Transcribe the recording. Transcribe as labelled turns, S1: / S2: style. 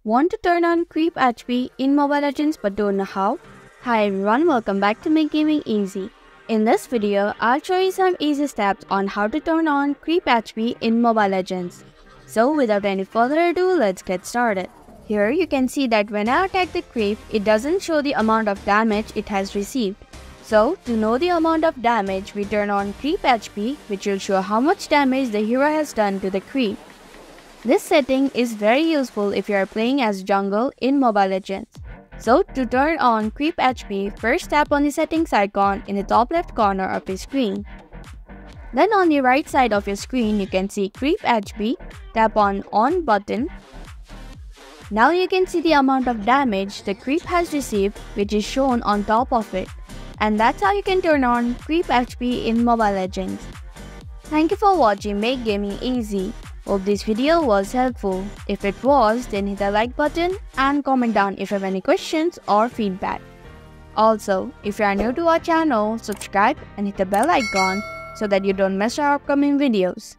S1: Want to turn on Creep HP in Mobile Legends but don't know how? Hi everyone, welcome back to Make Gaming Easy. In this video, I'll show you some easy steps on how to turn on Creep HP in Mobile Legends. So without any further ado, let's get started. Here you can see that when I attack the Creep, it doesn't show the amount of damage it has received. So to know the amount of damage, we turn on Creep HP, which will show how much damage the hero has done to the Creep. This setting is very useful if you are playing as jungle in Mobile Legends. So to turn on Creep HP, first tap on the settings icon in the top left corner of your screen. Then on the right side of your screen, you can see Creep HP, tap on button. Now you can see the amount of damage the Creep has received, which is shown on top of it. And that's how you can turn on Creep HP in Mobile Legends. Thank you for watching Make Gaming Easy. Hope this video was helpful. If it was, then hit the like button and comment down if you have any questions or feedback. Also, if you are new to our channel, subscribe and hit the bell icon so that you don't miss our upcoming videos.